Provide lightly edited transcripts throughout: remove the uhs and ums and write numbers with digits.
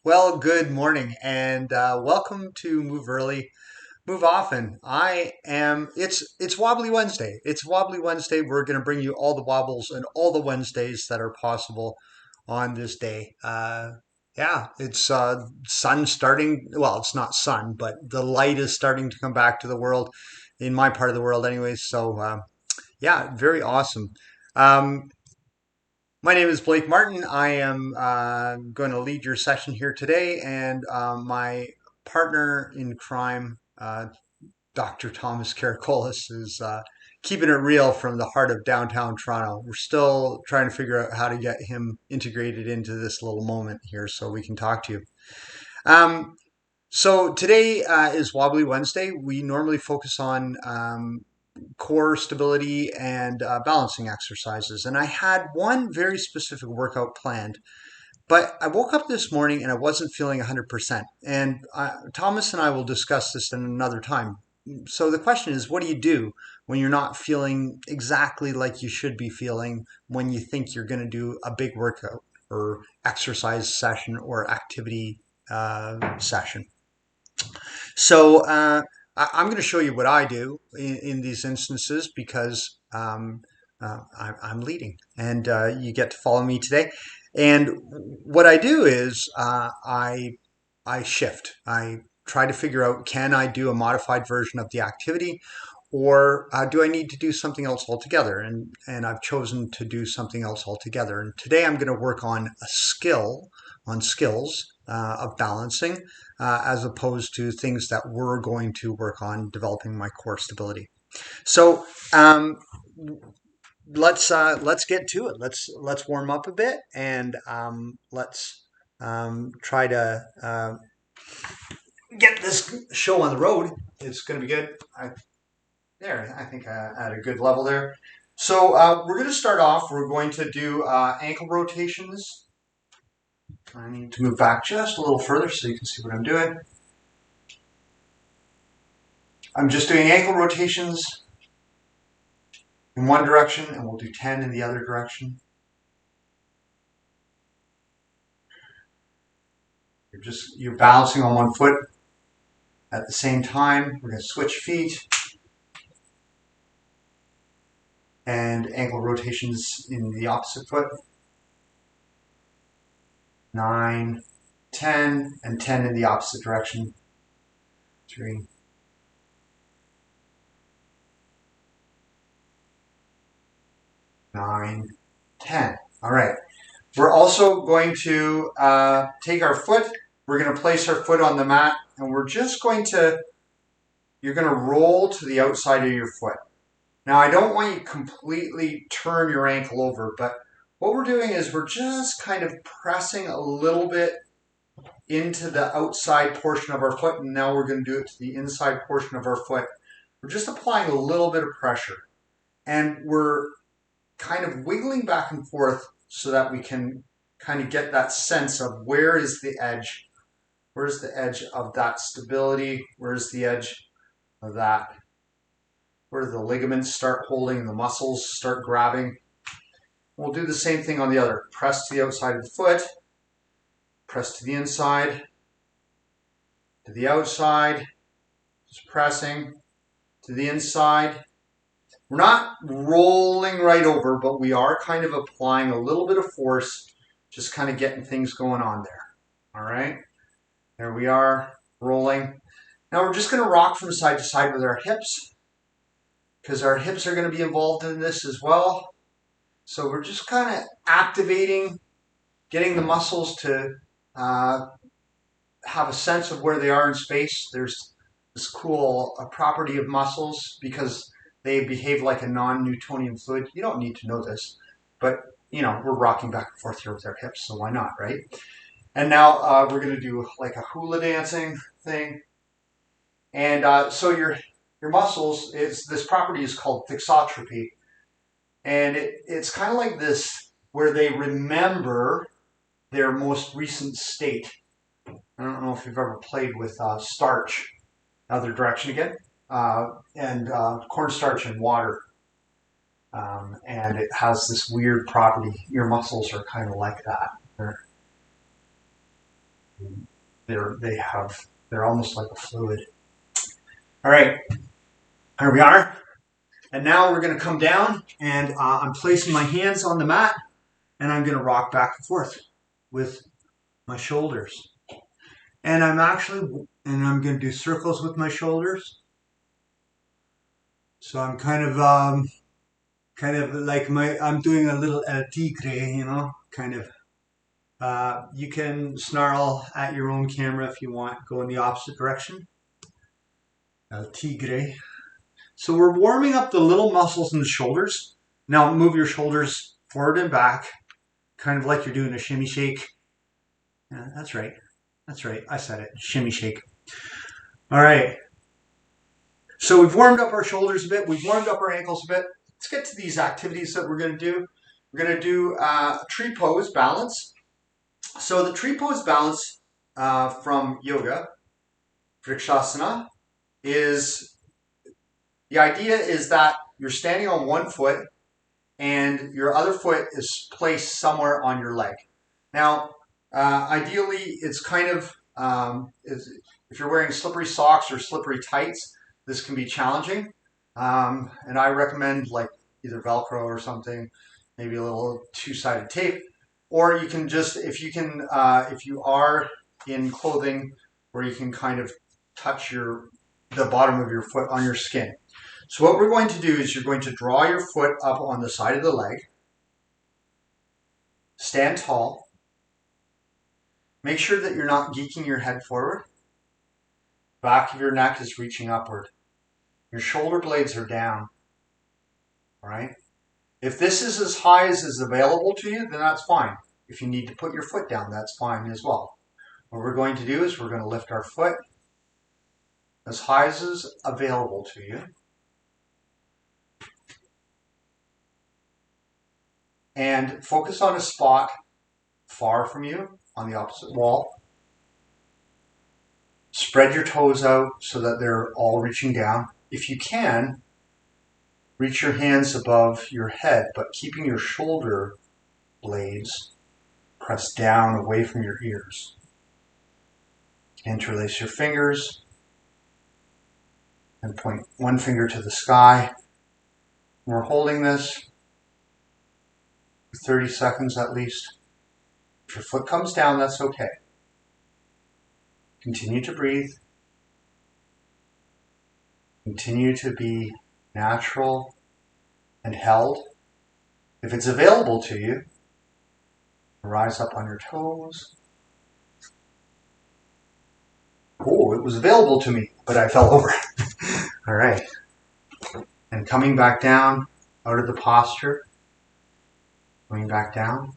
Well, good morning and welcome to Move Early, Move Often. It's Wobbly Wednesday. It's Wobbly Wednesday. We're going to bring you all the wobbles and all the Wednesdays that are possible on this day. Yeah, it's sun starting. Well, it's not sun, but the light is starting to come back to the world, in my part of the world, anyways. Yeah, very awesome. Um, my name is Blake Martin. I am going to lead your session here today, and my partner in crime, Dr. Thomas Karakolis, is keeping it real from the heart of downtown Toronto. We're still trying to figure out how to get him integrated into this little moment here so we can talk to you. Um, so today is Wobbly Wednesday. We normally focus on core stability and balancing exercises. And I had one very specific workout planned, but I woke up this morning and I wasn't feeling 100%. And Thomas and I will discuss this in another time. So the question is, what do you do when you're not feeling exactly like you should be feeling when you think you're going to do a big workout or exercise session or activity session? I'm going to show you what I do in these instances because I'm leading and you get to follow me today. And what I do is I shift. I try to figure out, can I do a modified version of the activity, or do I need to do something else altogether? And I've chosen to do something else altogether. And today I'm going to work on skills of balancing, as opposed to things that we're going to work on developing my core stability. So let's get to it. Let's warm up a bit and let's try to get this show on the road. It's going to be good. I think at a good level there. So we're going to start off. We're going to do ankle rotations. I need to move back just a little further so you can see what I'm doing. I'm just doing ankle rotations in one direction, and we'll do 10 in the other direction. You're balancing on one foot at the same time. We're going to switch feet and ankle rotations in the opposite foot. 9, 10, and 10 in the opposite direction. 3, 9, 10. All right. We're also going to take our foot. We're going to place our foot on the mat, and you're going to roll to the outside of your foot. Now, I don't want you to completely turn your ankle over, but what we're doing is we're just kind of pressing a little bit into the outside portion of our foot, and now we're going to do it to the inside portion of our foot. We're just applying a little bit of pressure, and we're kind of wiggling back and forth so that we can kind of get that sense of where is the edge of that stability, where's the edge of that, where the ligaments start holding and the muscles start grabbing. We'll do the same thing on the other. Press to the outside of the foot, press to the inside, to the outside, just pressing to the inside. We're not rolling right over, but we are kind of applying a little bit of force, just kind of getting things going on there. All right, there we are, rolling. Now we're just going to rock from side to side with our hips, because our hips are going to be involved in this as well. So we're just kind of activating, getting the muscles to have a sense of where they are in space. There's this cool property of muscles because they behave like a non-Newtonian fluid. You don't need to know this, but we're rocking back and forth here with our hips, so why not, right? And now we're going to do like a hula dancing thing. And so your muscles, this property is called thixotropy. And it's kind of like this, where they remember their most recent state. I don't know if you've ever played with starch. Other direction again. And cornstarch and water. And it has this weird property. Your muscles are kind of like that. they're almost like a fluid. All right, here we are. And now we're going to come down, and I'm placing my hands on the mat, and I'm going to rock back and forth with my shoulders. And I'm going to do circles with my shoulders. So I'm kind of like I'm doing a little El Tigre, kind of. You can snarl at your own camera if you want, go in the opposite direction. El Tigre. So we're warming up the little muscles in the shoulders. Now move your shoulders forward and back, kind of like you're doing a shimmy shake. Yeah, that's right. That's right. I said it. Shimmy shake. All right. So we've warmed up our shoulders a bit. We've warmed up our ankles a bit. Let's get to these activities that we're going to do. We're going to do tree pose balance. So the tree pose balance from yoga, Vrikshasana, is the idea is that you're standing on one foot and your other foot is placed somewhere on your leg. Now, ideally, it's kind of, if you're wearing slippery socks or slippery tights, this can be challenging. And I recommend like either Velcro or something, maybe a little two-sided tape. Or you can just, if you are in clothing where you can kind of touch the bottom of your foot on your skin. So what we're going to do is you're going to draw your foot up on the side of the leg. Stand tall. Make sure that you're not geeking your head forward. Back of your neck is reaching upward. Your shoulder blades are down. All right? If this is as high as is available to you, then that's fine. If you need to put your foot down, that's fine as well. What we're going to do is we're going to lift our foot as high as is available to you. And focus on a spot far from you on the opposite wall. Spread your toes out so that they're all reaching down. If you can, reach your hands above your head, but keeping your shoulder blades pressed down away from your ears. Interlace your fingers and point one finger to the sky. We're holding this for 30 seconds at least. If your foot comes down, that's okay. Continue to breathe. Continue to be natural and held. If it's available to you, rise up on your toes. Oh, it was available to me, but I fell over. All right. And coming back down out of the posture. Coming back down.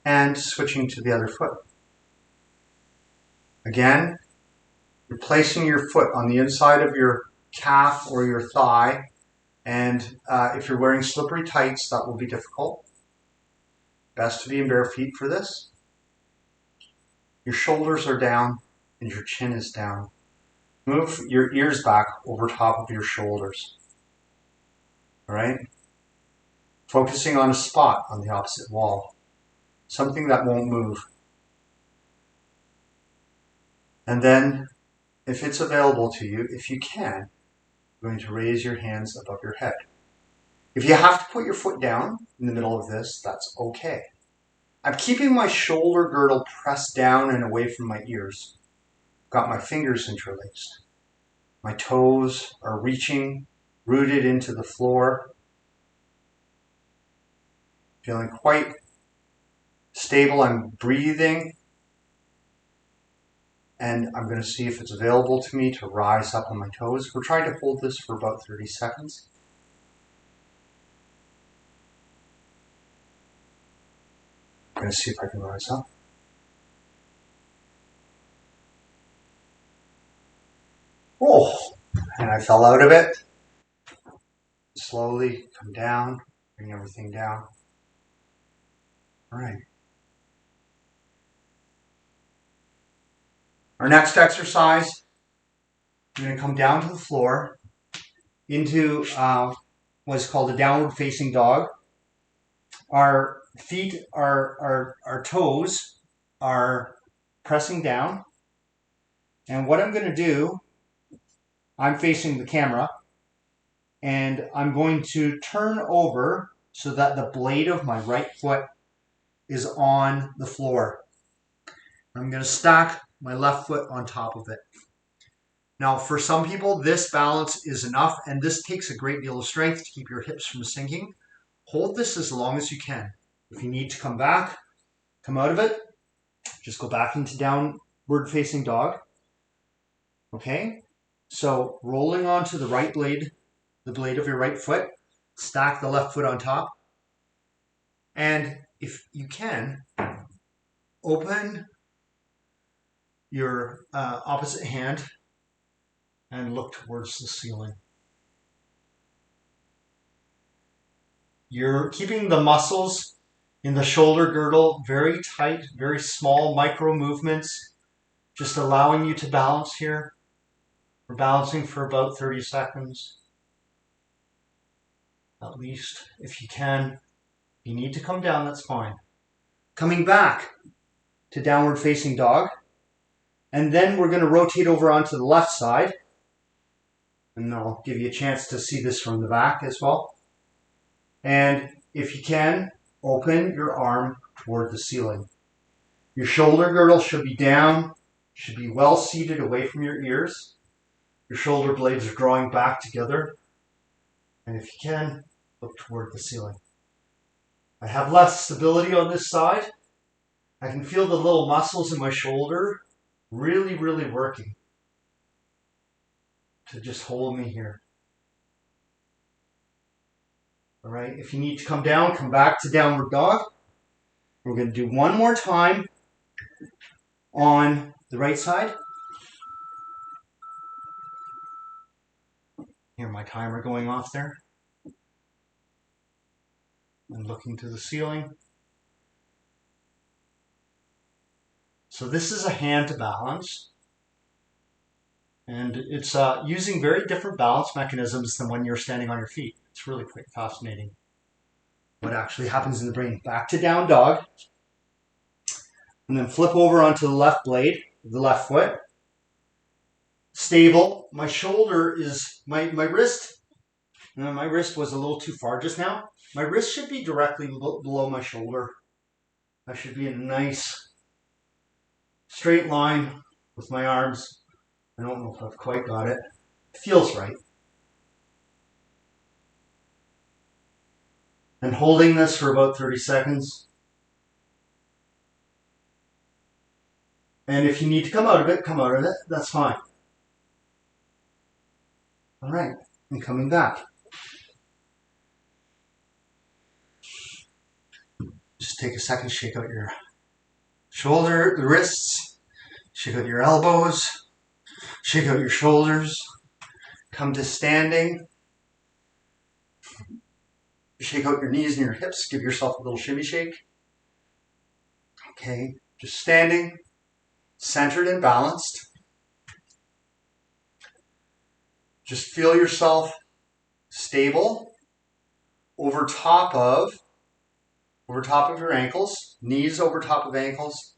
And switching to the other foot. Again, you're placing your foot on the inside of your calf or your thigh. And if you're wearing slippery tights, that will be difficult. Best to be in bare feet for this. Your shoulders are down and your chin is down. Move your ears back over top of your shoulders. All right? Focusing on a spot on the opposite wall. Something that won't move. And then, if it's available to you, if you can, you're going to raise your hands above your head. If you have to put your foot down in the middle of this, that's okay. I'm keeping my shoulder girdle pressed down and away from my ears. Got my fingers interlaced. My toes are reaching, rooted into the floor. Feeling quite stable. I'm breathing. And I'm going to see if it's available to me to rise up on my toes. We're trying to hold this for about 30 seconds. I'm going to see if I can rise up. Oh, and I fell out of it. Slowly come down, bring everything down. All right. Our next exercise, I'm going to come down to the floor into what's called a downward facing dog. Our feet, our toes are pressing down. And what I'm going to do, I'm facing the camera, and I'm going to turn over so that the blade of my right foot is on the floor. I'm going to stack my left foot on top of it. Now, for some people, this balance is enough, and this takes a great deal of strength to keep your hips from sinking. Hold this as long as you can. If you need to come back, come out of it, just go back into downward facing dog. Okay? So rolling onto the right blade, the blade of your right foot, stack the left foot on top. And if you can, open your opposite hand and look towards the ceiling. You're keeping the muscles in the shoulder girdle very tight, very small micro movements, just allowing you to balance here. We're balancing for about 30 seconds. At least, if you can. If you need to come down, that's fine. Coming back to downward facing dog. And then we're going to rotate over onto the left side. And I'll give you a chance to see this from the back as well. And if you can, open your arm toward the ceiling. Your shoulder girdle should be down, should be well seated away from your ears. Your shoulder blades are drawing back together. And if you can, look toward the ceiling. I have less stability on this side. I can feel the little muscles in my shoulder really, really working to just hold me here. All right, if you need to come down, come back to downward dog. We're going to do one more time on the right side. Hear my timer going off there. And looking to the ceiling. So this is a hand balance. And it's using very different balance mechanisms than when you're standing on your feet. It's really quite fascinating what actually happens in the brain. Back to down dog. And then flip over onto the left blade, the left foot. Stable. My shoulder is, my wrist, my wrist was a little too far just now. My wrist should be directly below my shoulder. I should be in a nice straight line with my arms. I don't know if I've quite got it. It feels right. And holding this for about 30 seconds. And if you need to come out of it, come out of it. That's fine. All right. And coming back. Just take a second, shake out your shoulder, the wrists, shake out your elbows, shake out your shoulders, come to standing, shake out your knees and your hips, give yourself a little shimmy shake. Okay, just standing, centered and balanced. Just feel yourself stable over top of your ankles, knees over top of ankles,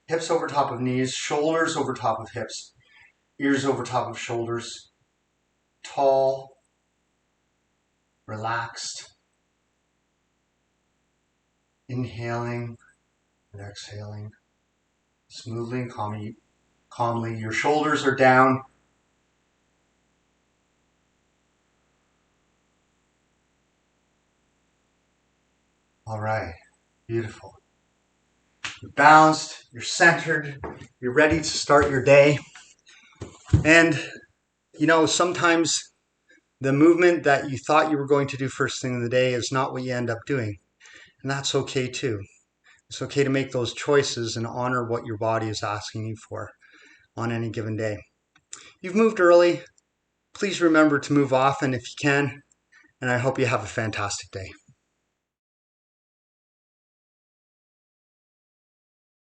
hips over top of knees, shoulders over top of hips, ears over top of shoulders, tall, relaxed, inhaling and exhaling, smoothly and calmly. Your shoulders are down. All right, beautiful. You're balanced, you're centered, you're ready to start your day. And, sometimes the movement that you thought you were going to do first thing in the day is not what you end up doing. And that's okay too. It's okay to make those choices and honor what your body is asking you for on any given day. You've moved early. Please remember to move often if you can. And I hope you have a fantastic day.